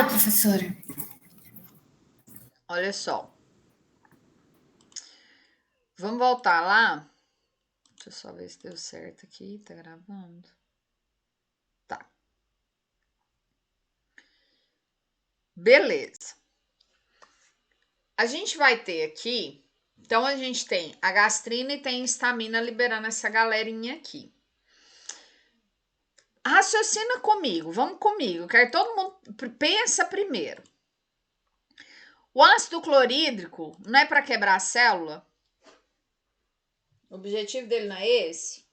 Bora, professora. Olha só. Vamos voltar lá? Deixa eu só ver se deu certo aqui. Tá gravando? Tá. Beleza. A gente vai ter aqui. Então, a gente tem a gastrina e tem a histamina liberando essa galerinha aqui. Raciocina comigo, vamos comigo. Quero todo mundo pensa primeiro. O ácido clorídrico não é para quebrar a célula? O objetivo dele não é esse?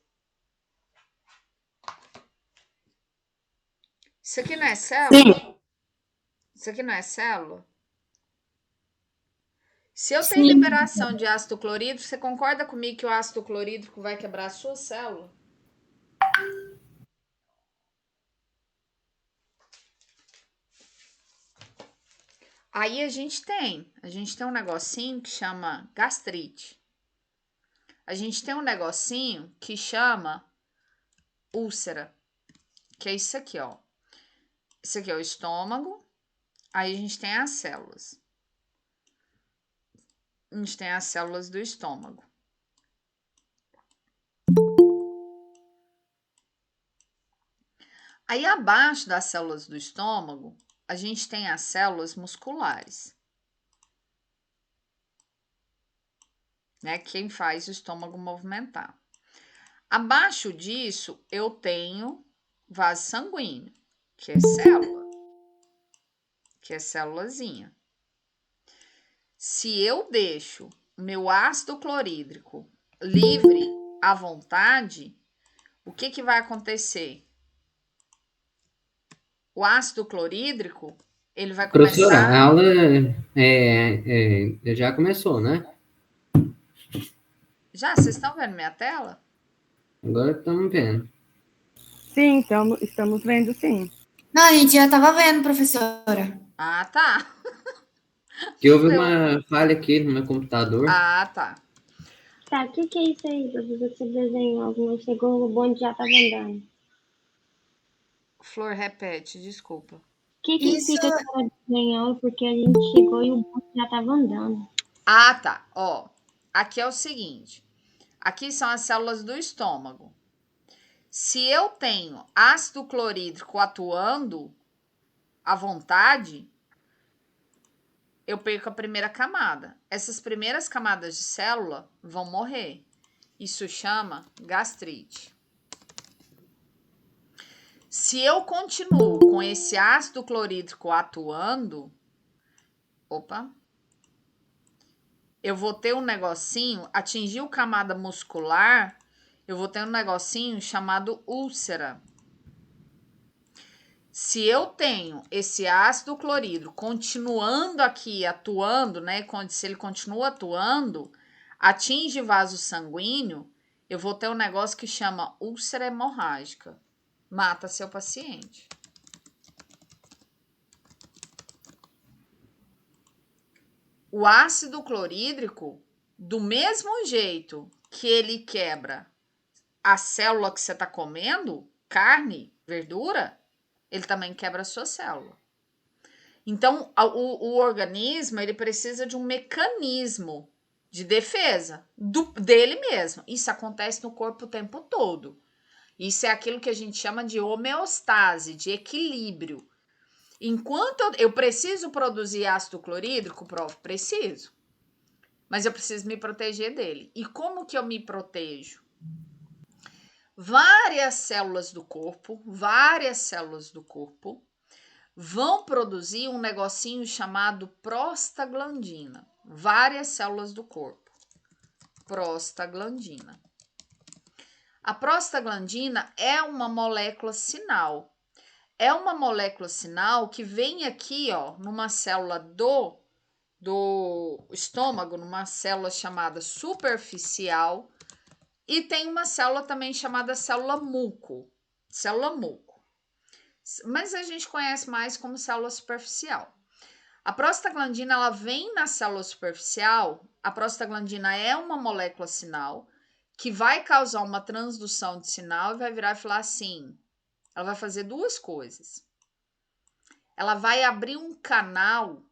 Isso aqui não é célula? Sim. Isso aqui não é célula? Se eu tenho Sim. liberação de ácido clorídrico, você concorda comigo que o ácido clorídrico vai quebrar a sua célula? Aí a gente tem um negocinho que chama gastrite. A gente tem um negocinho que chama úlcera, que é isso aqui, ó. Isso aqui é o estômago. Aí a gente tem as células. A gente tem as células do estômago. Aí abaixo das células do estômago, a gente tem as células musculares. Né? Quem faz o estômago movimentar. Abaixo disso, eu tenho vaso sanguíneo, que é célula, que é célulazinha. Se eu deixo meu ácido clorídrico livre à vontade, o que vai acontecer? O ácido clorídrico, ele vai Professora, começar... a aula já começou, né? Já, vocês estão vendo minha tela? Agora estamos vendo. Sim, estamos vendo, sim. Não, a gente já estava vendo, professora. Ah, tá. Que houve uma falha aqui no meu computador. Ah, tá. Tá, o que é isso aí, professor, que você desenhou? Alguma chegou, o bonde já estava andando. Flor, repete, desculpa. O que Isso. significa que ela desenhou? Porque a gente chegou e o bonde já estava andando. Ah, tá. Ó, aqui é o seguinte. Aqui são as células do estômago. Se eu tenho ácido clorídrico atuando à vontade, eu perco a primeira camada. Essas primeiras camadas de célula vão morrer. Isso chama gastrite. Se eu continuo com esse ácido clorídrico atuando, eu vou ter um negocinho, atingiu camada muscular, eu vou ter um negocinho chamado úlcera. Se eu tenho esse ácido clorídrico continuando aqui atuando, né? Se ele continua atuando, atinge vaso sanguíneo, eu vou ter um negócio que chama úlcera hemorrágica. Mata seu paciente. O ácido clorídrico, do mesmo jeito que ele quebra a célula que você está comendo, carne, verdura, ele também quebra a sua célula. Então, o organismo, ele precisa de um mecanismo de defesa dele mesmo. Isso acontece no corpo o tempo todo. Isso é aquilo que a gente chama de homeostase, de equilíbrio. Enquanto eu preciso produzir ácido clorídrico, prof, preciso. Mas eu preciso me proteger dele. E como que eu me protejo? Várias células do corpo vão produzir um negocinho chamado prostaglandina. Várias células do corpo. Prostaglandina. A prostaglandina é uma molécula sinal. É uma molécula sinal que vem aqui, ó, numa célula do estômago, numa célula chamada superficial, e tem uma célula também chamada célula muco. Célula muco. Mas a gente conhece mais como célula superficial. A prostaglandina, ela vem na célula superficial. A prostaglandina é uma molécula sinal que vai causar uma transdução de sinal e vai virar e falar assim, ela vai fazer duas coisas. ela vai abrir um canal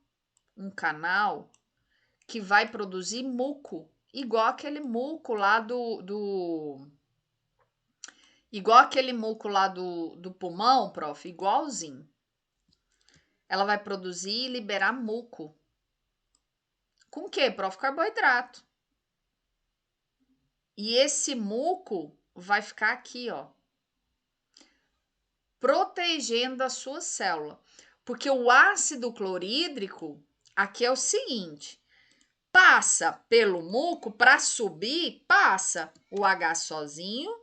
que vai produzir muco, igual aquele muco lá do pulmão, prof, igualzinho. Ela vai produzir e liberar muco. Com o quê, prof? Carboidrato. E esse muco vai ficar aqui, ó, protegendo a sua célula. Porque o ácido clorídrico, aqui é o seguinte, passa pelo muco para subir, passa o H sozinho,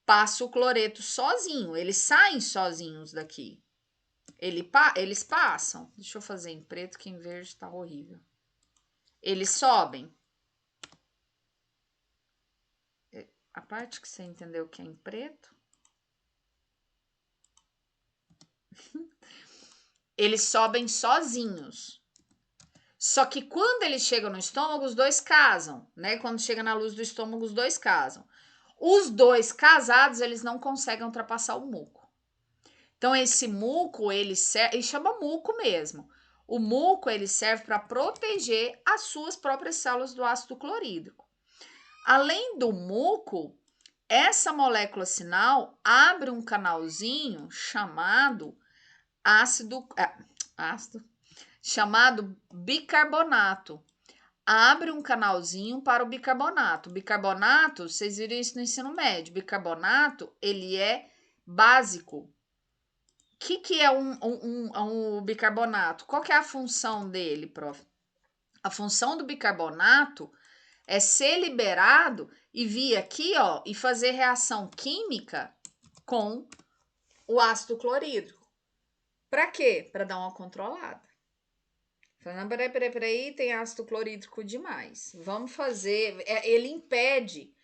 passa o cloreto sozinho, eles saem sozinhos daqui. Eles passam. Deixa eu fazer em preto, que em verde tá horrível. Eles sobem. A parte que você entendeu que é em preto. Eles sobem sozinhos. Só que quando eles chegam no estômago, os dois casam, né? Quando chega na luz do estômago, os dois casam. Os dois casados, eles não conseguem ultrapassar o muco. Então, esse muco, ele chama muco mesmo. O muco, ele serve para proteger as suas próprias células do ácido clorídrico. Além do muco, essa molécula sinal abre um canalzinho chamado chamado bicarbonato. Abre um canalzinho para o bicarbonato. Bicarbonato, vocês viram isso no ensino médio. Bicarbonato, ele é básico. O que é um bicarbonato? Qual que é a função dele, prof? A função do bicarbonato é ser liberado e vir aqui, ó, e fazer reação química com o ácido clorídrico. Para quê? Para dar uma controlada. Falando, peraí, tem ácido clorídrico demais. Vamos fazer. Ele impede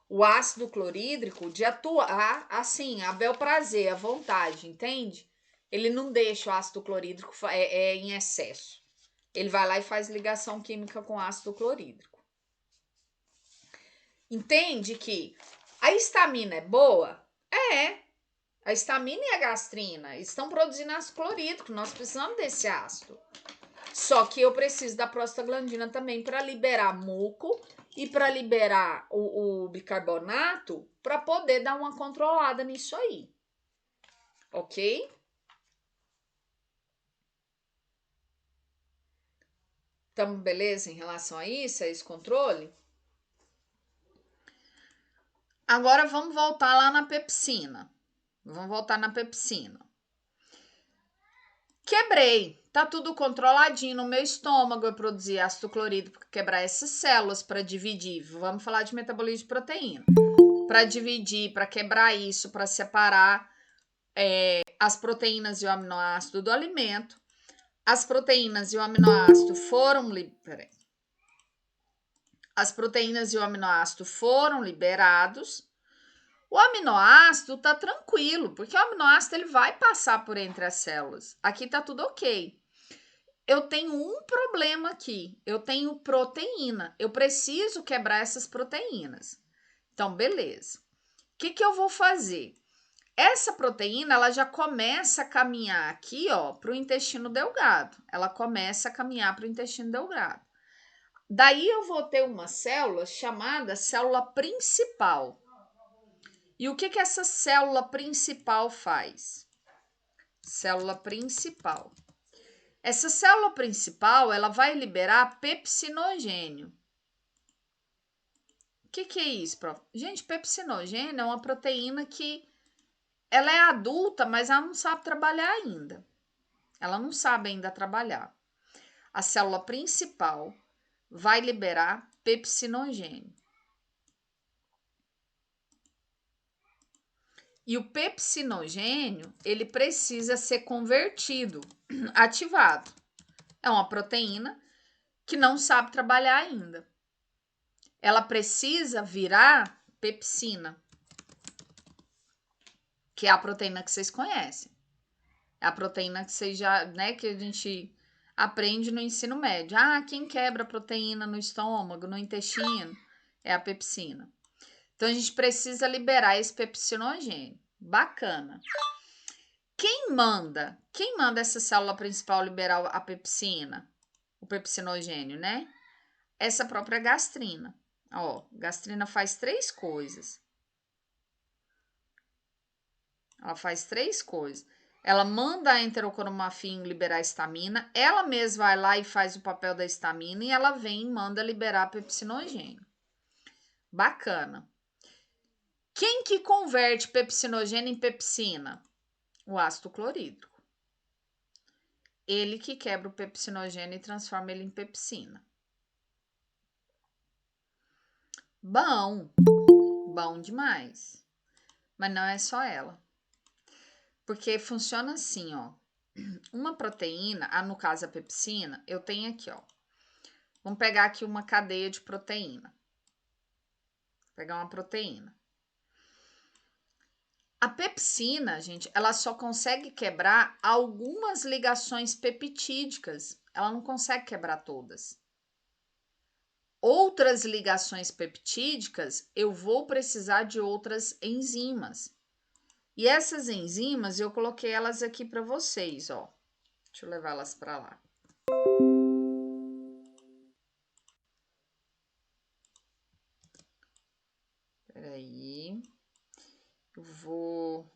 o ácido clorídrico de atuar assim, a bel prazer, à vontade, entende? Ele não deixa o ácido clorídrico em excesso. Ele vai lá e faz ligação química com ácido clorídrico. Entende que a histamina é boa? É. A histamina e a gastrina estão produzindo ácido clorídrico. Nós precisamos desse ácido. Só que eu preciso da prostaglandina também para liberar muco e para liberar o bicarbonato para poder dar uma controlada nisso aí. Ok? Estamos beleza em relação a isso, a esse controle? Agora vamos voltar lá na pepsina. Vamos voltar na pepsina. Quebrei. Tá tudo controladinho no meu estômago. Eu produzi ácido clorídrico para quebrar essas células, para dividir. Vamos falar de metabolismo de proteína. Para dividir, para quebrar isso, para separar as proteínas e o aminoácido do alimento. As proteínas e o aminoácido foram liberados. O aminoácido tá tranquilo, porque o aminoácido ele vai passar por entre as células. Aqui tá tudo ok. Eu tenho um problema aqui. Eu tenho proteína. Eu preciso quebrar essas proteínas. Então, beleza. O que eu vou fazer? Essa proteína, ela já começa a caminhar aqui, ó, para o intestino delgado. Ela começa a caminhar para o intestino delgado. Daí eu vou ter uma célula chamada célula principal. E o que essa célula principal faz? Célula principal. Essa célula principal, ela vai liberar pepsinogênio. O que é isso, prof? Gente, pepsinogênio é uma proteína que ela é adulta, mas ela não sabe trabalhar ainda. Ela não sabe ainda trabalhar. A célula principal vai liberar pepsinogênio. E o pepsinogênio, ele precisa ser convertido, ativado. É uma proteína que não sabe trabalhar ainda. Ela precisa virar pepsina, que é a proteína que vocês conhecem. É a proteína que vocês já, né, que a gente aprende no ensino médio. Ah, quem quebra proteína no estômago, no intestino, é a pepsina. Então, a gente precisa liberar esse pepsinogênio. Bacana. O Quem manda? Quem manda essa célula principal liberar a pepsina? O pepsinogênio, né? Essa própria gastrina. Ó, gastrina faz 3 coisas. Ela faz 3 coisas. Ela manda a enterocromafim liberar a histamina, ela mesma vai lá e faz o papel da histamina e ela vem e manda liberar pepsinogênio. Bacana. Quem que converte pepsinogênio em pepsina? O ácido clorídrico. Ele que quebra o pepsinogênio e transforma ele em pepsina. Bom, bom demais. Mas não é só ela. Porque funciona assim, ó. Uma proteína, no caso a pepsina, eu tenho aqui, ó. Vamos pegar aqui uma cadeia de proteína. Vou pegar uma proteína. A pepsina, gente, ela só consegue quebrar algumas ligações peptídicas. Ela não consegue quebrar todas. Outras ligações peptídicas, eu vou precisar de outras enzimas. E essas enzimas, eu coloquei elas aqui para vocês, ó. Deixa eu levar elas para lá. Peraí. Eu vou...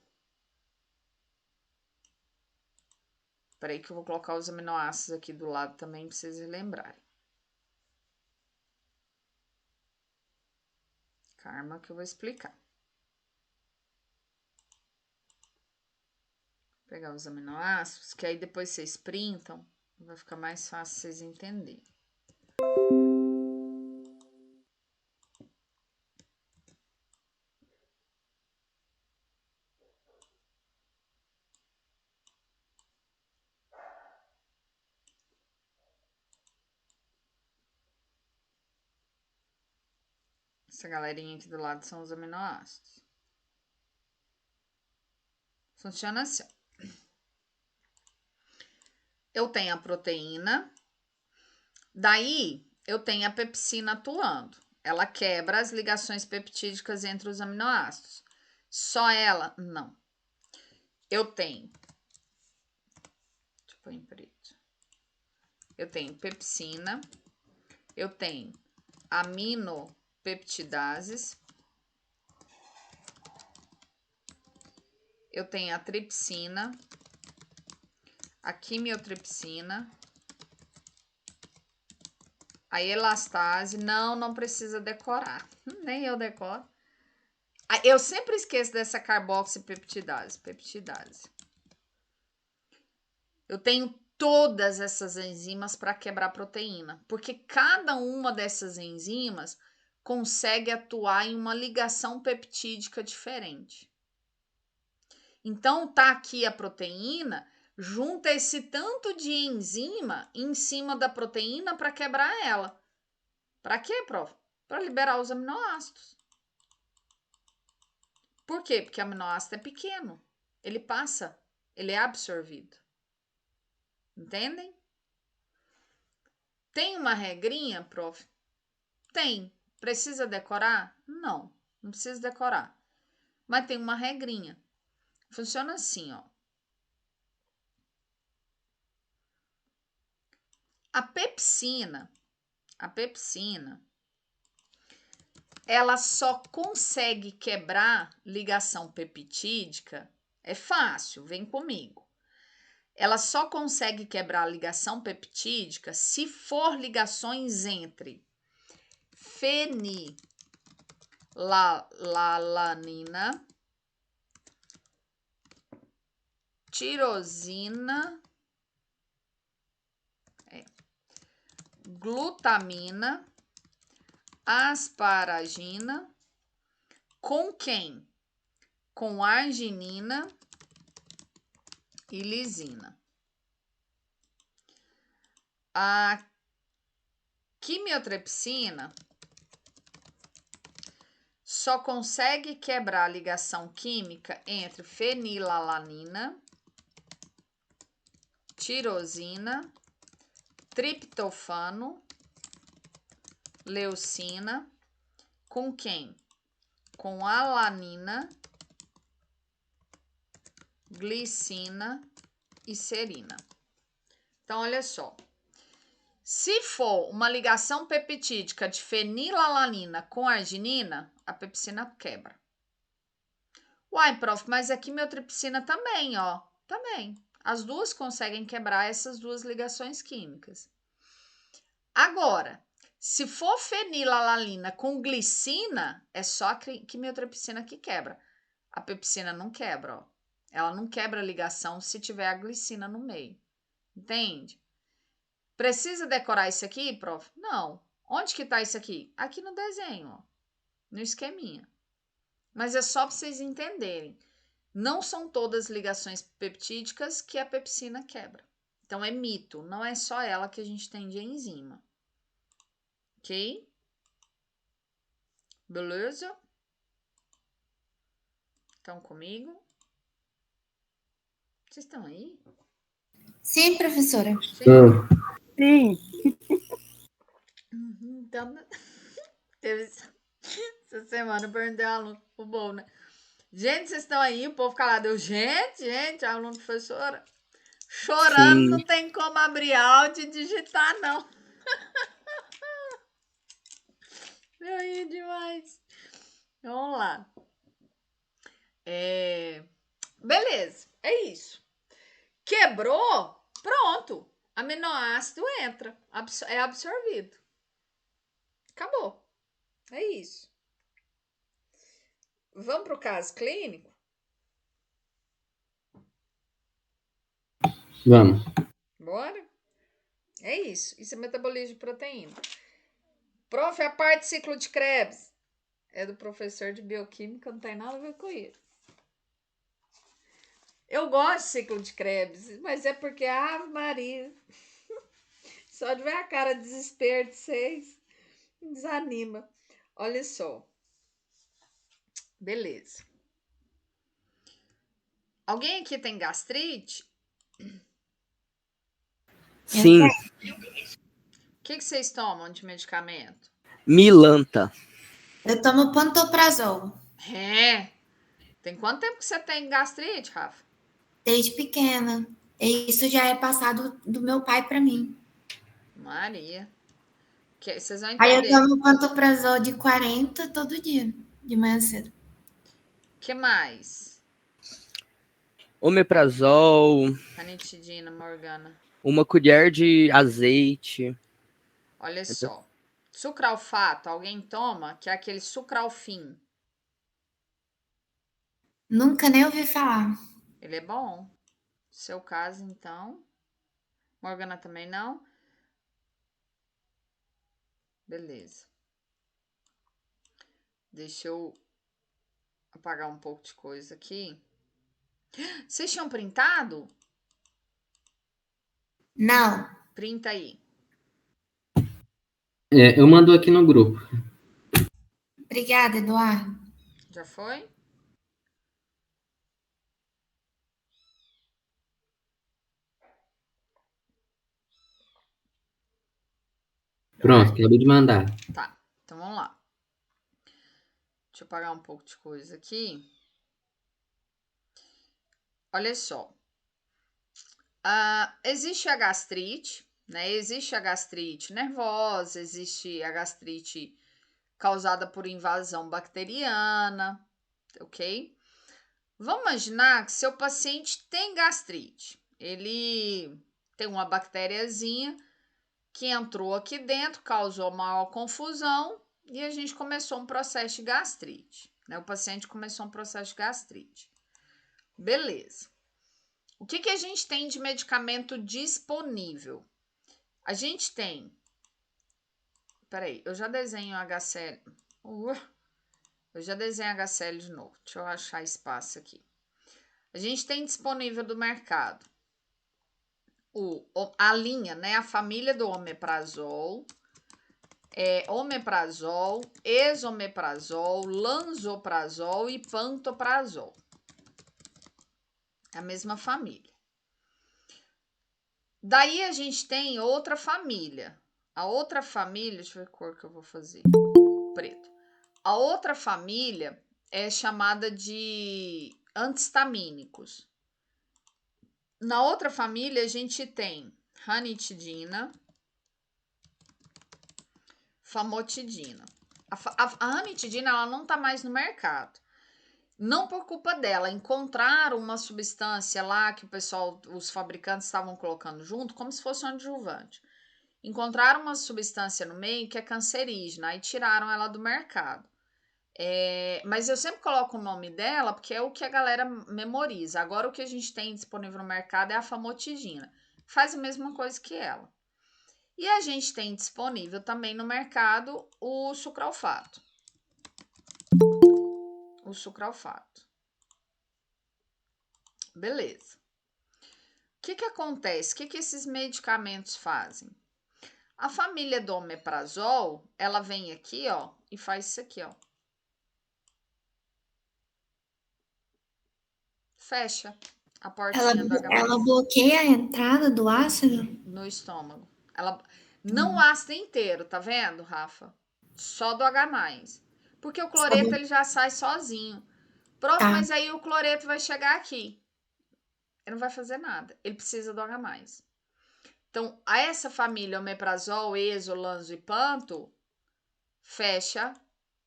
Peraí que eu vou colocar os aminoácidos aqui do lado também para vocês lembrarem. Calma que eu vou explicar. Vou pegar os aminoácidos, que aí depois vocês printam, vai ficar mais fácil vocês entenderem. Essa galerinha aqui do lado são os aminoácidos. Funciona assim. Eu tenho a proteína, daí eu tenho a pepsina atuando. Ela quebra as ligações peptídicas entre os aminoácidos. Só ela? Não. Eu tenho. Deixa eu pôr em preto. Eu tenho pepsina. Eu tenho aminopeptidases. Eu tenho a tripsina, a quimiotripsina, a elastase. Não precisa decorar, nem eu decoro. Eu sempre esqueço dessa carboxipeptidase, peptidase. Eu tenho todas essas enzimas para quebrar proteína, porque cada uma dessas enzimas consegue atuar em uma ligação peptídica diferente. Então, tá aqui a proteína, junta esse tanto de enzima em cima da proteína para quebrar ela. Para quê, prof? Para liberar os aminoácidos. Por quê? Porque o aminoácido é pequeno. Ele passa, ele é absorvido. Entendem? Tem uma regrinha, prof? Tem. Precisa decorar? Não precisa decorar. Mas tem uma regrinha. Funciona assim, ó. A pepsina, ela só consegue quebrar ligação peptídica, é fácil, vem comigo. Ela só consegue quebrar a ligação peptídica se for ligações entre fenilalanina, tirosina, glutamina, asparagina, com quem? Com arginina e lisina. A quimiotripsina só consegue quebrar a ligação química entre fenilalanina, tirosina, triptofano, leucina, com quem? Com alanina glicina e serina. Então, olha só. Se for uma ligação peptídica de fenilalanina com arginina, a pepsina quebra. Uai, prof, mas aqui tripsina também, ó. Também. As duas conseguem quebrar essas duas ligações químicas. Agora, se for fenilalanina com glicina, é só a quimiotripsina que quebra. A pepsina não quebra, ó. Ela não quebra a ligação se tiver a glicina no meio. Entende? Precisa decorar isso aqui, prof? Não. Onde que tá isso aqui? Aqui no desenho, ó. No esqueminha. Mas é só para vocês entenderem. Não são todas ligações peptídicas que a pepsina quebra. Então, é mito. Não é só ela que a gente tem de enzima. Ok? Beleza? Estão comigo? Vocês estão aí? Sim, professora. Tô. Sim. Então, teve essa semana, eu perguntei ao aluno, o bom, né? Gente, vocês estão aí? O povo calado. Eu, gente, a aluno professora, chorando, Sim. não tem como abrir áudio e digitar, não. Eu ri demais. Vamos lá. Beleza, é isso. Quebrou, pronto. Aminoácido entra, é absorvido. Acabou. É isso. Vamos para o caso clínico? Vamos. Bora? É isso. Isso é metabolismo de proteína. Prof, a parte de ciclo de Krebs é do professor de bioquímica, não tem nada a ver com isso. Eu gosto de ciclo de Krebs, mas é porque, Ave Maria, só de ver a cara de desespero de vocês, desanima. Olha só. Beleza. Alguém aqui tem gastrite? Sim. O que vocês tomam de medicamento? Milanta. Eu tomo pantoprazol. Tem quanto tempo que você tem gastrite, Rafa? Desde pequena. E isso já é passado do meu pai para mim. Maria. Vocês vão Aí eu entender. tomo pantoprazol de 40 todo dia, de manhã cedo. O que mais? Omeprazol. Ranitidina, Morgana. Uma colher de azeite. Olha só. Sucralfato, alguém toma? Que é aquele sucralfim. Nunca nem ouvi falar. Ele é bom. Seu caso, então. Morgana também não? Beleza. Deixa eu apagar um pouco de coisa aqui. Vocês tinham printado? Não. Printa aí. Eu mando aqui no grupo. Obrigada, Eduardo. Já foi? Pronto, acabei de mandar. Tá, então vamos lá. Deixa eu apagar um pouco de coisa aqui. Olha só. Existe a gastrite, né? Existe a gastrite nervosa, existe a gastrite causada por invasão bacteriana, ok? Vamos imaginar que seu paciente tem gastrite. Ele tem uma bactériazinha que entrou aqui dentro, causou maior confusão e a gente começou um processo de gastrite, né? O paciente começou um processo de gastrite. Beleza. O que a gente tem de medicamento disponível? A gente tem... Peraí, eu já desenho HCl. Eu já desenho HCl de novo. Deixa eu achar espaço aqui. A gente tem disponível do mercado a linha, né? A família do omeprazol, omeprazol, esomeprazol, lansoprazol e pantoprazol. É a mesma família. Daí a gente tem outra família. A outra família, deixa eu ver a cor que eu vou fazer. Preto. A outra família é chamada de antihistamínicos. Na outra família, a gente tem ranitidina, famotidina. A ranitidina, ela não tá mais no mercado. Não por culpa dela, encontraram uma substância lá que o pessoal, os fabricantes estavam colocando junto, como se fosse um adjuvante. Encontraram uma substância no meio que é cancerígena, aí tiraram ela do mercado. Mas eu sempre coloco o nome dela porque é o que a galera memoriza. Agora o que a gente tem disponível no mercado é a famotidina. Faz a mesma coisa que ela. E a gente tem disponível também no mercado o sucralfato. O sucralfato. Beleza. O que acontece? O que esses medicamentos fazem? A família do omeprazol, ela vem aqui, ó, e faz isso aqui, ó. Fecha a portinha do H+. Ela bloqueia a entrada do ácido? No estômago. Ela não o ácido inteiro, tá vendo, Rafa? Só do H+. Porque o cloreto ele já sai sozinho. Prof, Tá. mas aí o cloreto vai chegar aqui. Ele não vai fazer nada. Ele precisa do H+. Então, a essa família omeprazol, ezo, lanzo e panto, fecha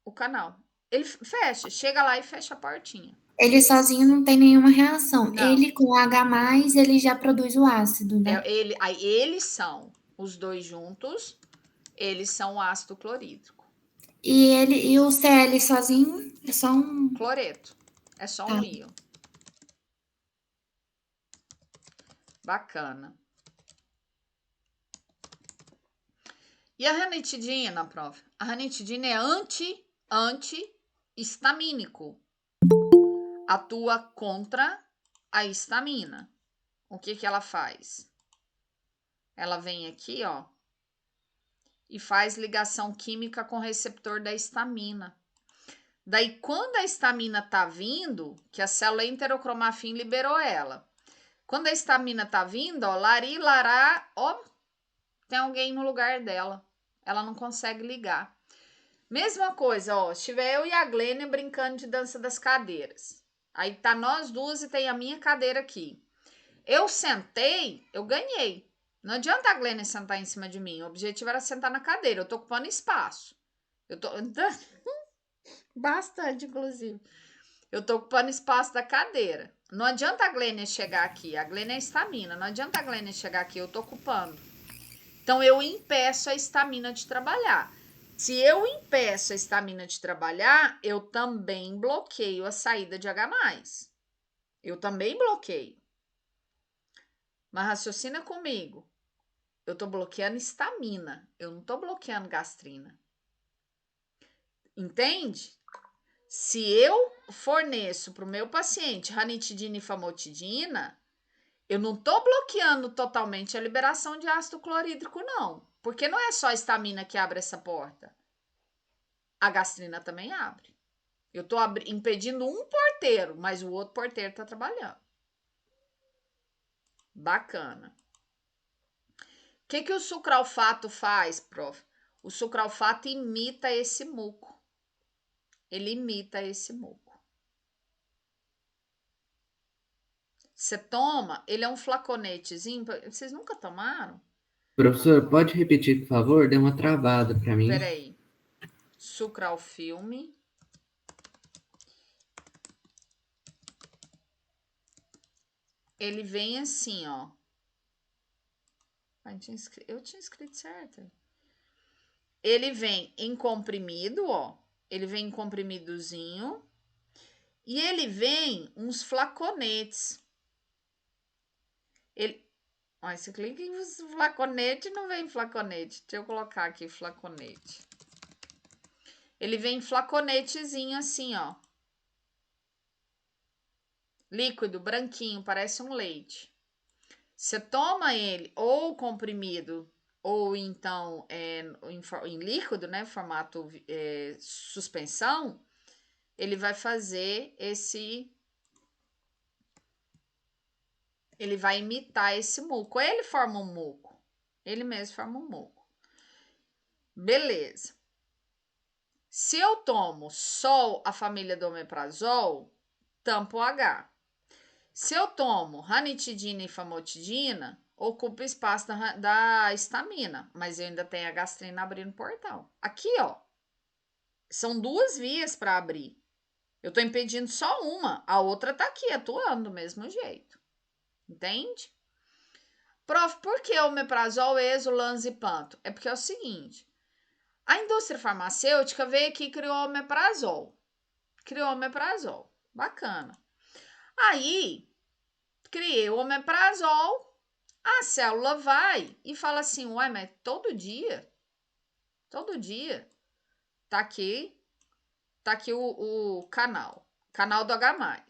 o canal. Ele fecha, chega lá e fecha a portinha. Ele sozinho não tem nenhuma reação. Não. Ele com H+, ele já produz o ácido, né? Aí eles são, os dois juntos, eles são o ácido clorídrico. E o Cl sozinho é só um... Cloreto. É só Tá. um íon. Bacana. E a ranitidina, prof? A ranitidina é anti-histamínico. Atua contra a histamina. O que ela faz? Ela vem aqui, ó, e faz ligação química com o receptor da histamina. Daí, quando a histamina tá vindo, que a célula enterocromafim liberou ela. Quando a histamina tá vindo, ó, lará, ó, tem alguém no lugar dela. Ela não consegue ligar. Mesma coisa, ó, estiver eu e a Glênia brincando de dança das cadeiras. Aí tá nós duas e tem a minha cadeira aqui. Eu sentei, eu ganhei. Não adianta a Glênia sentar em cima de mim. O objetivo era sentar na cadeira. Eu tô ocupando espaço. Eu tô... Bastante, inclusive. Eu tô ocupando espaço da cadeira. Não adianta a Glênia chegar aqui. A Glênia é estamina. Não adianta a Glênia chegar aqui. Eu tô ocupando. Então, eu impeço a estamina de trabalhar. Se eu impeço a estamina de trabalhar, eu também bloqueio a saída de H+. Eu também bloqueio. Mas raciocina comigo. Eu tô bloqueando estamina. Eu não tô bloqueando gastrina. Entende? Se eu forneço para o meu paciente ranitidina e famotidina, eu não tô bloqueando totalmente a liberação de ácido clorídrico, não. Porque não é só a estamina que abre essa porta. A gastrina também abre. Eu tô impedindo um porteiro, mas o outro porteiro tá trabalhando. Bacana. O que o sucralfato faz, prof? O sucralfato imita esse muco. Ele imita esse muco. Você toma, ele é um flaconetezinho. Vocês nunca tomaram? Professor, pode repetir, por favor? Deu uma travada para mim. Peraí. Sucralfilme. Ele vem assim, ó. Eu tinha escrito certo. Ele vem em comprimido, ó. Ele vem em comprimidozinho. E ele vem uns flaconetes. Ó, você clica em flaconete, não vem flaconete. Deixa eu colocar aqui flaconete. Ele vem em flaconetezinho assim, ó. Líquido, branquinho, parece um leite. Você toma ele ou comprimido, ou então em líquido, né? Formato suspensão, ele vai fazer esse... Ele vai imitar esse muco. Ele forma um muco. Ele mesmo forma um muco. Beleza. Se eu tomo só a família do omeprazol, tampa o H. Se eu tomo ranitidina e famotidina, ocupa espaço da estamina, mas eu ainda tenho a gastrina abrindo portal. Aqui, ó, são 2 vias para abrir. Eu tô impedindo só uma, a outra tá aqui, atuando do mesmo jeito. Entende? Prof, por que omeprazol, Ezo, Lanzipanto? É porque é o seguinte, a indústria farmacêutica veio aqui e criou omeprazol. Bacana. Aí, criei o omeprazol, a célula vai e fala assim, ué, mas todo dia, tá aqui o canal do H+.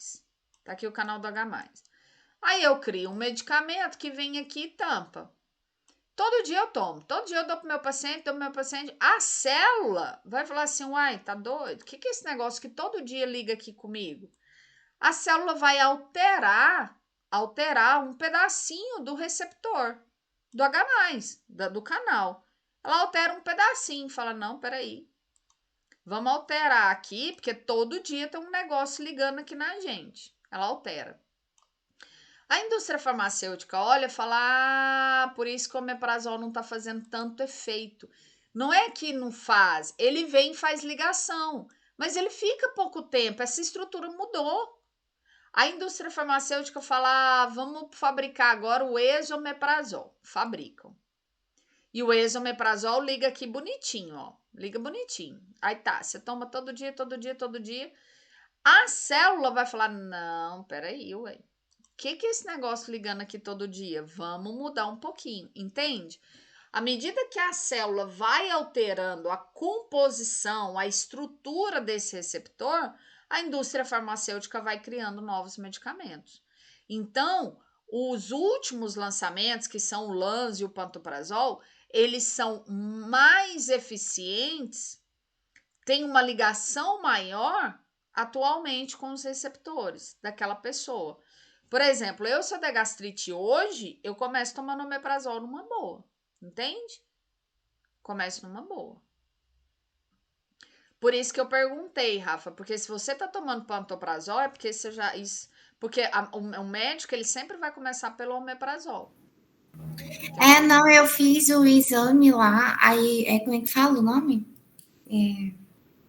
Tá aqui o canal do H+. Aí eu crio um medicamento que vem aqui e tampa. Todo dia eu tomo, todo dia eu dou pro meu paciente, a célula vai falar assim, uai, tá doido? O que é esse negócio que todo dia liga aqui comigo? A célula vai alterar um pedacinho do receptor, do H+, do canal. Ela altera um pedacinho, fala, não, peraí, vamos alterar aqui, porque todo dia tem um negócio ligando aqui na gente. Ela altera. A indústria farmacêutica olha e fala, por isso que o omeprazol não está fazendo tanto efeito. Não é que não faz, ele vem e faz ligação, mas ele fica pouco tempo, essa estrutura mudou. A indústria farmacêutica fala, vamos fabricar agora o esomeprazol. Fabricam. E o esomeprazol liga aqui bonitinho, ó. Liga bonitinho. Aí tá, você toma todo dia. A célula vai falar, não, peraí, ué. O que é esse negócio ligando aqui todo dia? Vamos mudar um pouquinho, entende? À medida que a célula vai alterando a composição, a estrutura desse receptor, a indústria farmacêutica vai criando novos medicamentos. Então, os últimos lançamentos, que são o Lanz e o Pantoprazol, eles são mais eficientes, têm uma ligação maior atualmente com os receptores daquela pessoa. Por exemplo, se eu der gastrite hoje, eu começo tomando omeprazol numa boa, entende? Começo numa boa. Por isso que eu perguntei, Rafa, porque se você tá tomando pantoprazol, é porque você já... porque o médico, ele sempre vai começar pelo omeprazol. Não, eu fiz o exame lá, aí, como é que fala o nome?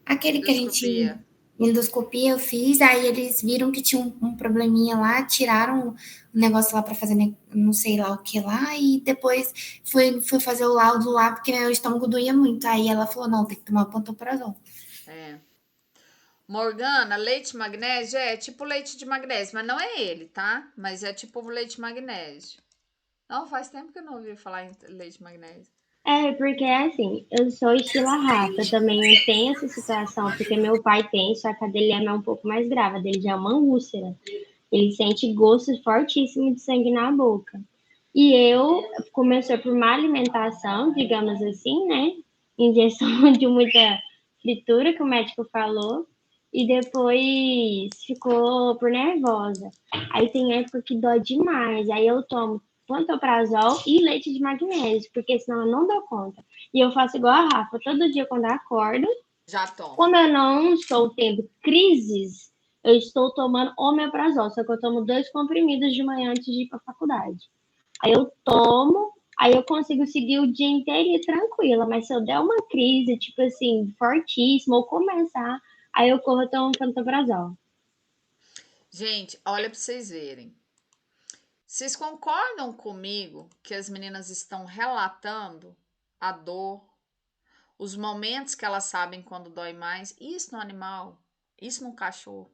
Aquele que a gente... Endoscopia eu fiz, aí eles viram que tinha um probleminha lá, tiraram o negócio lá para fazer não sei lá o que lá, e depois fui fazer o laudo lá, porque meu estômago doía muito. Aí ela falou, não, tem que tomar o pantoprazol. Morgana, leite magnésio é tipo leite de magnésio, mas não é ele, tá? Mas é tipo leite magnésio. Não, faz tempo que eu não ouvi falar em leite magnésio. Porque assim, eu sou estilo Rafa, também eu tenho essa situação, porque meu pai tem, só que a dele é um pouco mais grave, a dele já é uma úlcera. Ele sente gosto fortíssimo de sangue na boca. E eu comecei por má alimentação, digamos assim, né? Injeção de muita fritura, que o médico falou, e depois ficou por nervosa. Aí tem época que dói demais, aí eu tomo pantoprazol e leite de magnésio, porque senão eu não dou conta. E eu faço igual a Rafa, todo dia quando eu acordo, já tomo. Quando eu não estou tendo crises, eu estou tomando omeprazol, só que eu tomo 2 comprimidos de manhã antes de ir para a faculdade. Aí eu tomo, aí eu consigo seguir o dia inteiro tranquila, mas se eu der uma crise, tipo assim, fortíssima, ou começar, aí eu corro tomando pantoprazol. Gente, olha para vocês verem. Vocês concordam comigo que as meninas estão relatando a dor, os momentos que elas sabem quando dói mais? Isso no animal, isso no cachorro.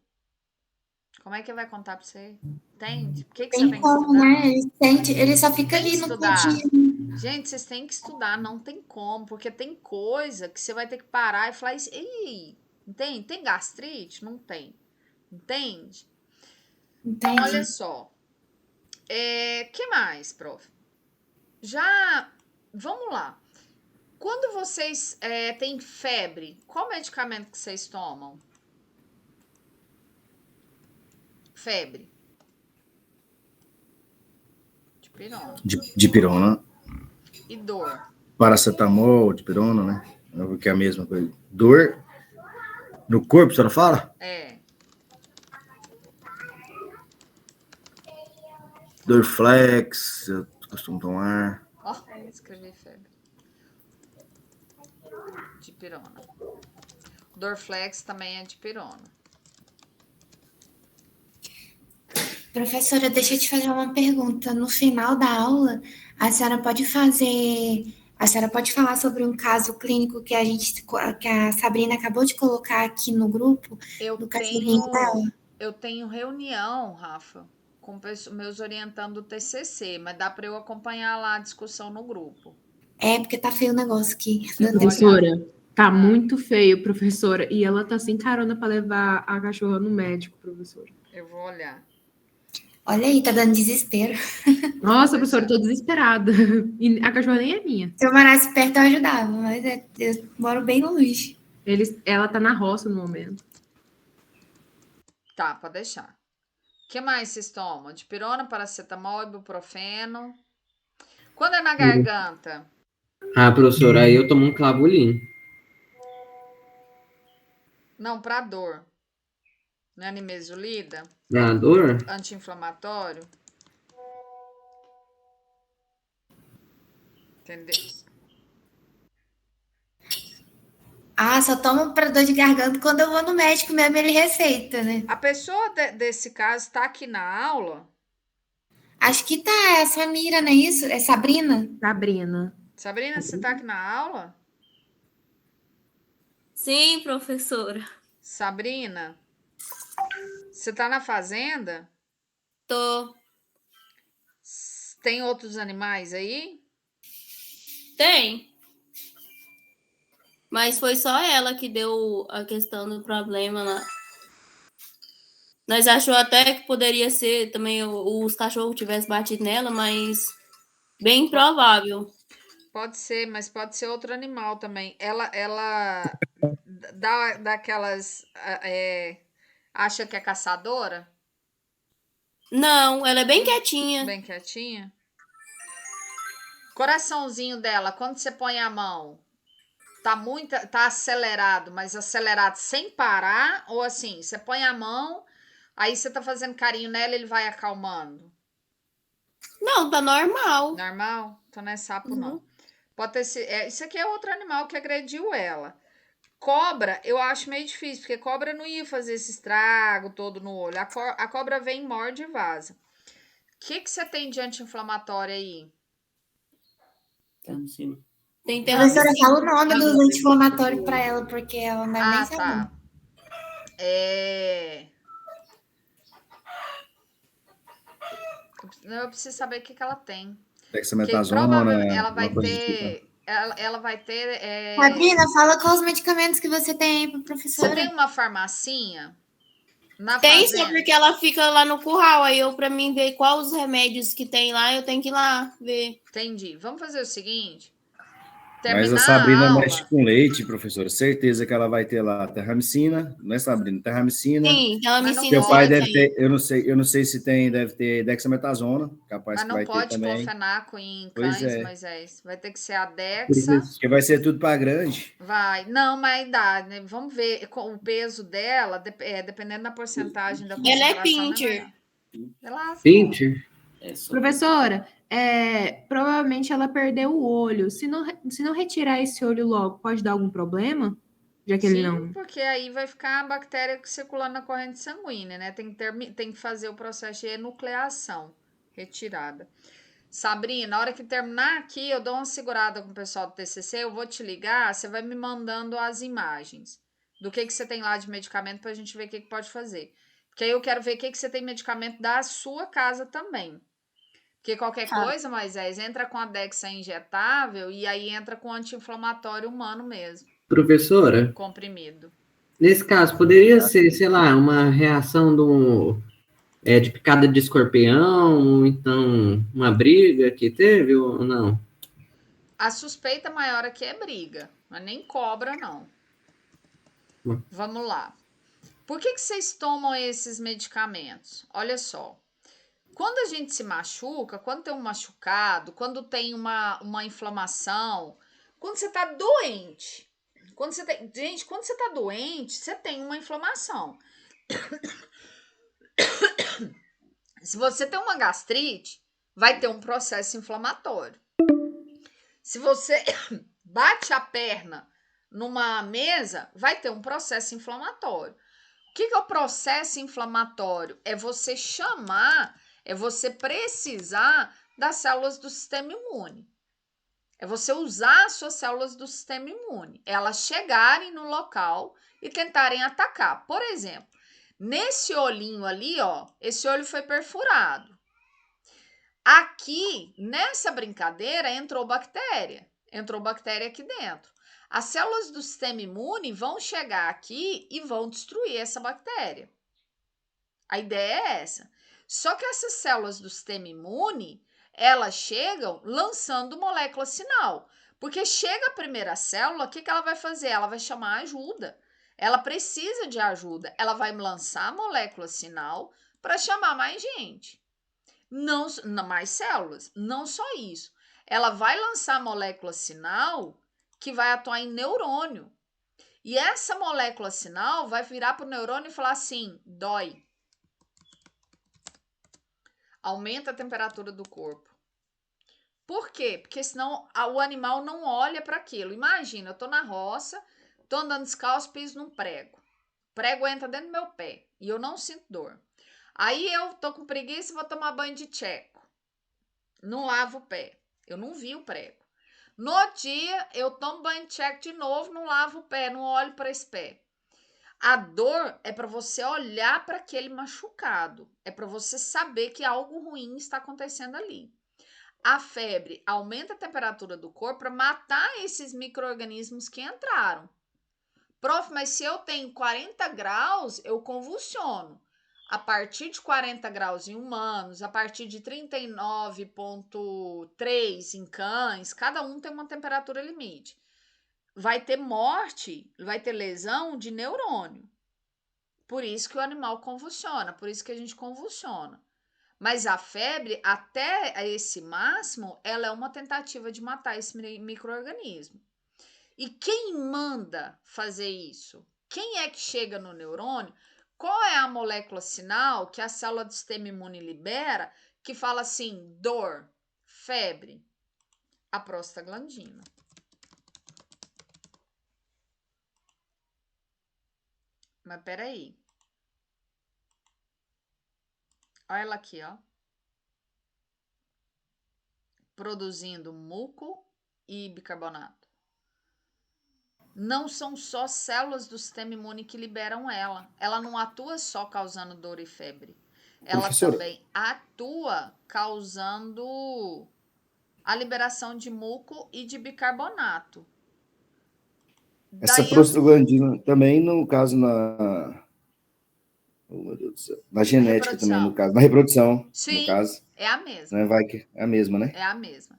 Como é que vai contar para você? Entende? Por que você tem que estudar? Né? Ele só fica ali no cantinho. Gente, vocês têm que estudar, não tem como, porque tem coisa que você vai ter que parar e falar isso. Ei, entende? Tem gastrite? Não tem. Entende? Entendi. Olha só. Que mais, prof? Já, vamos lá. Quando vocês têm febre, qual medicamento que vocês tomam? Febre. Dipirona. Dipirona. E dor? Paracetamol, dipirona, né? Que é a mesma coisa. Dor no corpo, a senhora fala? Dorflex, eu costumo tomar. Ó, escrevi febre. Dipirona. Dorflex também é dipirona. Professora, deixa eu te fazer uma pergunta. No final da aula, a senhora pode falar sobre um caso clínico que a Sabrina acabou de colocar aqui no grupo, do cachorrinho dela? Eu tenho reunião, Rafa, com meus orientando do TCC, mas dá para eu acompanhar lá a discussão no grupo. É, porque tá feio o negócio aqui. Professora, tá muito feio, professora. E ela tá sem carona para levar a cachorra no médico, professora. Eu vou olhar. Olha aí, tá dando desespero. Nossa, professora, eu tô desesperada. E a cachorra nem é minha. Se eu morasse perto, eu ajudava, mas eu moro bem longe. Ela tá na roça no momento. Tá, pode deixar. O que mais vocês tomam? Dipirona, paracetamol, ibuprofeno. Quando é na garganta? Ah, professora, aí eu tomo um Clavulim. Não, pra dor. Não é nimesulida? Pra dor? Anti-inflamatório? Entendeu? Ah, só tomo pra dor de garganta quando eu vou no médico mesmo, ele receita, né? A pessoa desse caso tá aqui na aula? Acho que tá, é a Samira, não é isso? É Sabrina? Sabrina, você tá aqui na aula? Sim, professora. Sabrina, você tá na fazenda? Tô. Tem outros animais aí? Tem. Mas foi só ela que deu a questão do problema lá. Nós achou até que poderia ser também os cachorros tivessem batido nela, mas bem improvável. Pode ser, mas pode ser outro animal também. Ela dá daquelas... acha que é caçadora? Não, ela é bem quietinha. Bem quietinha? Coraçãozinho dela, quando você põe a mão, tá acelerado, mas acelerado sem parar? Ou assim, você põe a mão, aí você tá fazendo carinho nela e ele vai acalmando? Não, tá normal. Normal? Então não é sapo, não. Pode ter isso aqui é outro animal que agrediu ela. Cobra, eu acho meio difícil, porque cobra não ia fazer esse estrago todo no olho. A cobra vem, morde e vaza. O que você tem de anti-inflamatório aí? Terramicina. Tem Professora, fala o nome dos anti-inflamatórios pra ela, porque ela não é nem saber. Tá. Eu preciso saber o que ela tem. Dexametasona, Provavelmente ela vai uma coisa ter... tipo. Ela vai ter... Sabrina, fala quais os medicamentos que você tem aí pra professora. Você tem uma farmacinha? Tem, só porque ela fica lá no curral. Aí pra mim ver quais os remédios que tem lá, eu tenho que ir lá ver. Entendi. Vamos fazer o seguinte. Mas a Sabrina mexe com leite, professora. Certeza que ela vai ter lá terramicina, não é, Sabrina? Terramicina. Sim, terramicina. Seu pai deve ter, eu não sei se tem, deve ter dexametasona, capaz que vai ter também. Mas não pode pôr fenaco em cães, Moisés. Vai ter que ser a Dexa. Porque vai ser tudo para grande. Vai. Não, mas dá, né? Vamos ver o peso dela, dependendo da porcentagem da concentração. Ela é pincher. Pincher? Professora, provavelmente ela perdeu o olho. Se não retirar esse olho logo, pode dar algum problema? Já que ele não... porque aí vai ficar a bactéria circulando na corrente sanguínea, né? Tem que fazer o processo de enucleação, retirada. Sabrina, na hora que terminar aqui, eu dou uma segurada com o pessoal do TCC, eu vou te ligar, você vai me mandando as imagens do que você tem lá de medicamento pra gente ver o que pode fazer. Porque aí eu quero ver o que você tem medicamento da sua casa também. Porque qualquer coisa, Moisés, entra com a Dexa injetável e aí entra com anti-inflamatório humano mesmo. Professora? Comprimido. Nesse caso, poderia ser, sei lá, uma reação de picada de escorpião, ou então uma briga que teve, ou não? A suspeita maior aqui é briga, mas nem cobra, não. Vamos lá. Por que vocês tomam esses medicamentos? Olha só. Quando a gente se machuca, quando tem um machucado, quando tem uma inflamação, quando você tá doente, quando você tá doente, você tem uma inflamação. Se você tem uma gastrite, vai ter um processo inflamatório. Se você bate a perna numa mesa, vai ter um processo inflamatório. O que é o processo inflamatório? É você precisar das células do sistema imune. É você usar as suas células do sistema imune, elas chegarem no local e tentarem atacar. Por exemplo, nesse olhinho ali, ó, esse olho foi perfurado. Aqui, nessa brincadeira, entrou bactéria aqui dentro. As células do sistema imune vão chegar aqui e vão destruir essa bactéria. A ideia é essa. Só que essas células do sistema imune, elas chegam lançando molécula sinal. Porque chega a primeira célula, o que ela vai fazer? Ela vai chamar ajuda. Ela precisa de ajuda. Ela vai lançar a molécula sinal para chamar mais gente. Não mais células. Não só isso. Ela vai lançar a molécula sinal que vai atuar em neurônio. E essa molécula sinal vai virar para o neurônio e falar assim: dói. Aumenta a temperatura do corpo. Por quê? Porque senão o animal não olha para aquilo. Imagina, eu tô na roça, tô andando descalço, piso num prego. O prego entra dentro do meu pé e eu não sinto dor. Aí eu tô com preguiça e vou tomar banho de tcheco. Não lavo o pé. Eu não vi o prego. No dia, eu tomo banho de tcheco de novo, não lavo o pé, não olho para esse pé. A dor é para você olhar para aquele machucado. É para você saber que algo ruim está acontecendo ali. A febre aumenta a temperatura do corpo para matar esses micro-organismos que entraram. Prof, mas se eu tenho 40 graus, eu convulsiono. A partir de 40 graus em humanos, a partir de 39,3 em cães, cada um tem uma temperatura limite. Vai ter morte, vai ter lesão de neurônio. Por isso que o animal convulsiona, por isso que a gente convulsiona. Mas a febre, até esse máximo, ela é uma tentativa de matar esse micro-organismo. E quem manda fazer isso? Quem é que chega no neurônio? Qual é a molécula sinal que a célula do sistema imune libera que fala assim, dor, febre? A prostaglandina. Mas peraí. Olha ela aqui, ó. Produzindo muco e bicarbonato. Não são só células do sistema imune que liberam ela. Ela não atua só causando dor e febre. Ela Professora, também atua causando a liberação de muco e de bicarbonato. essa Daí prostaglandina também, no caso, oh, meu Deus do céu, na genética também, no caso, na reprodução, sim, no caso. é a mesma. Né, vai que é a mesma, né? É a mesma.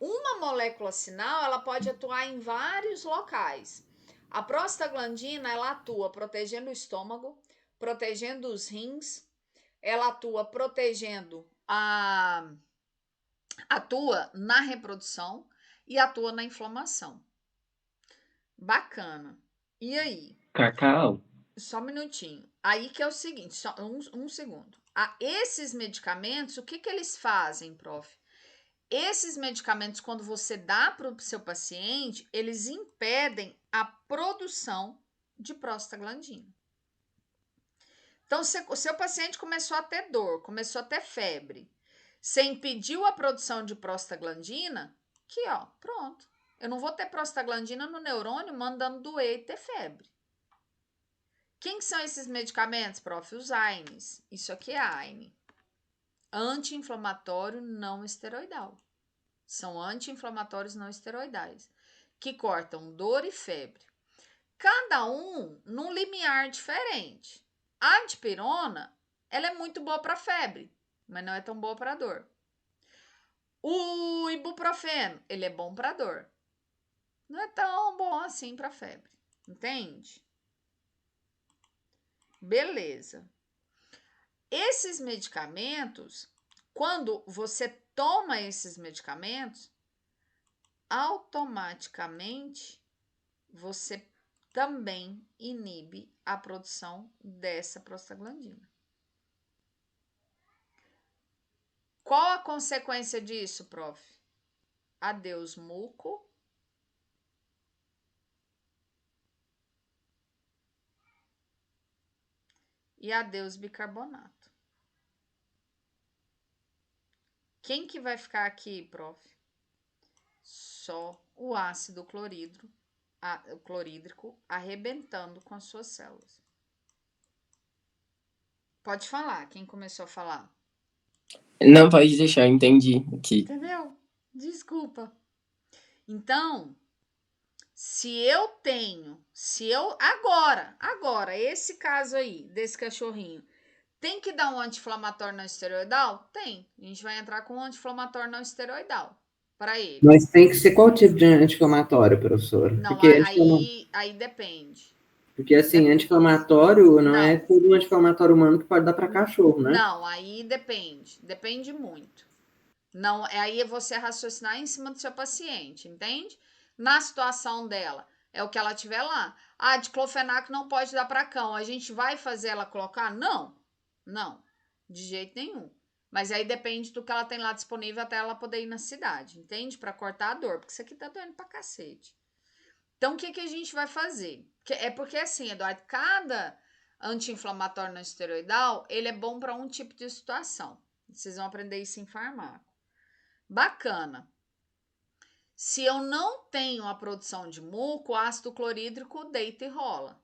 Uma molécula sinal, ela pode atuar em vários locais. A prostaglandina, ela atua protegendo o estômago, protegendo os rins, ela atua protegendo atua na reprodução e atua na inflamação. Bacana. E aí? Cacau. Só um minutinho. Aí que é o seguinte, só um segundo. Esses medicamentos, o que eles fazem, prof? Esses medicamentos, quando você dá para o seu paciente, eles impedem a produção de prostaglandina. Então, o seu paciente começou a ter dor, começou a ter febre. Você impediu a produção de prostaglandina, aqui, ó, pronto. Eu não vou ter prostaglandina no neurônio mandando doer e ter febre. Quem são esses medicamentos, prof? Os AINES. Isso aqui é AINE. Anti-inflamatório não esteroidal. São anti-inflamatórios não esteroidais, que cortam dor e febre. Cada um num limiar diferente. A dipirona, ela é muito boa para febre, mas não é tão boa para dor. O ibuprofeno, ele é bom para dor. Não é tão bom assim para febre, entende? Beleza. Esses medicamentos, quando você toma esses medicamentos, automaticamente você também inibe a produção dessa prostaglandina. Qual a consequência disso, prof? Adeus muco. E adeus bicarbonato. Quem que vai ficar aqui, prof? Só o ácido clorídrico arrebentando com as suas células. Pode falar, quem começou a falar? Não, pode deixar, entendi aqui. Entendeu? Desculpa. Então, agora, esse caso aí, desse cachorrinho, tem que dar um anti-inflamatório não esteroidal? Tem. A gente vai entrar com um anti-inflamatório não esteroidal para ele. Mas tem que ser qual tipo de anti-inflamatório, professora? Não, Porque aí depende. Porque, assim, anti-inflamatório não é todo anti-inflamatório humano que pode dar para cachorro, né? Não, aí depende. Depende muito. Não, aí é você raciocinar em cima do seu paciente, entende? Na situação dela, é o que ela tiver lá. Ah, diclofenaco não pode dar para cão. A gente vai fazer ela colocar? Não, de jeito nenhum. Mas aí depende do que ela tem lá disponível até ela poder ir na cidade, entende? Para cortar a dor, porque isso aqui tá doendo pra cacete. Então, o que a gente vai fazer? Porque assim, Eduardo, cada anti-inflamatório não esteroidal, ele é bom para um tipo de situação. Vocês vão aprender isso em farmácia. Bacana. Se eu não tenho a produção de muco, o ácido clorídrico deita e rola.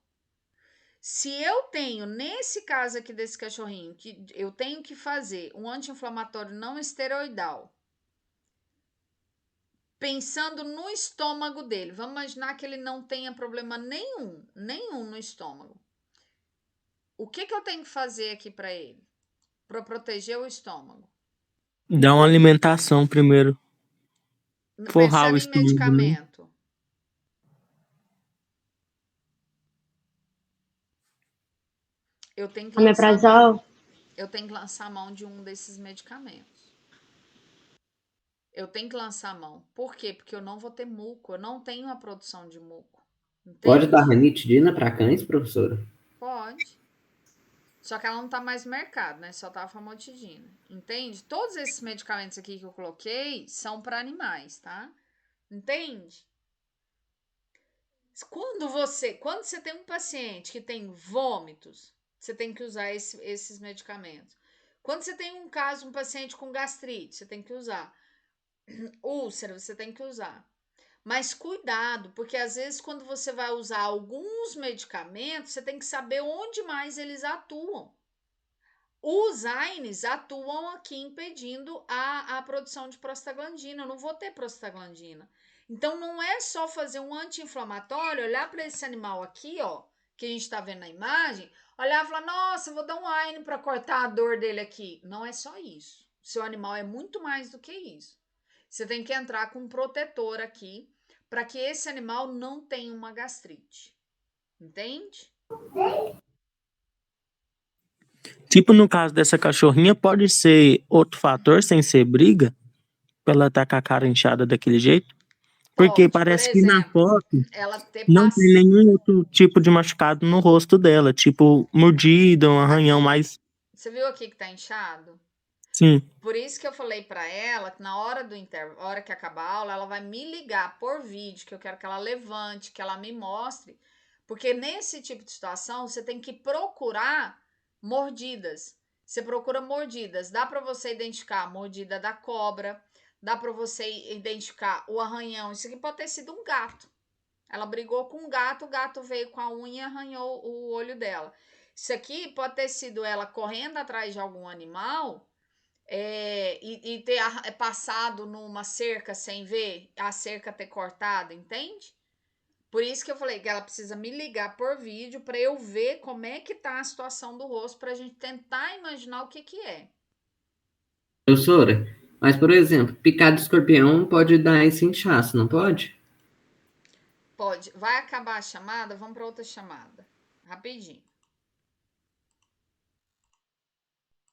Se eu tenho, nesse caso aqui desse cachorrinho, que eu tenho que fazer um anti-inflamatório não esteroidal, pensando no estômago dele, vamos imaginar que ele não tenha problema nenhum no estômago. O que eu tenho que fazer aqui para ele? Para proteger o estômago? Dá uma alimentação primeiro. Forrar o Pensando em estômago. medicamento. Eu tenho que lançar mão de um desses medicamentos. Eu tenho que lançar a mão. Por quê? Porque eu não vou ter muco. Eu não tenho a produção de muco. Entende? Pode dar ranitidina para cães, professora? Pode. Só que ela não tá mais no mercado, né? Só tá a famotidina. Entende? Todos esses medicamentos aqui que eu coloquei são para animais, tá? Entende? Quando você tem um paciente que tem vômitos, você tem que usar esses medicamentos. Quando você tem um paciente com gastrite, você tem que usar. Úlcera, você tem que usar. Mas cuidado, porque às vezes quando você vai usar alguns medicamentos, você tem que saber onde mais eles atuam. Os AINES atuam aqui impedindo a produção de prostaglandina. Eu não vou ter prostaglandina. Então, não é só fazer um anti-inflamatório, olhar para esse animal aqui, ó, que a gente está vendo na imagem, olhar e falar, nossa, vou dar um AINE para cortar a dor dele aqui. Não é só isso. Seu animal é muito mais do que isso. Você tem que entrar com um protetor aqui para que esse animal não tenha uma gastrite. Entende? Tipo, no caso dessa cachorrinha, pode ser outro fator, sem ser briga, pra ela estar com a cara inchada daquele jeito? Porque parece que na foto não tem nenhum outro tipo de machucado no rosto dela, tipo mordida, um arranhão mais... Você viu aqui que tá inchado? Sim. Por isso que eu falei para ela que na hora do intervalo, hora que acabar a aula, ela vai me ligar por vídeo, que eu quero que ela levante, que ela me mostre, porque nesse tipo de situação você tem que procurar mordidas. Você procura mordidas, dá para você identificar a mordida da cobra, dá para você identificar o arranhão. Isso aqui pode ter sido um gato. Ela brigou com um gato, o gato veio com a unha e arranhou o olho dela. Isso aqui pode ter sido ela correndo atrás de algum animal e ter passado numa cerca sem ver, a cerca ter cortado, entende? Por isso que eu falei que ela precisa me ligar por vídeo para eu ver como é que tá a situação do rosto, para a gente tentar imaginar o que é. Professora, mas, por exemplo, picada de escorpião pode dar esse inchaço, não pode? Pode. Vai acabar a chamada, vamos para outra chamada. Rapidinho.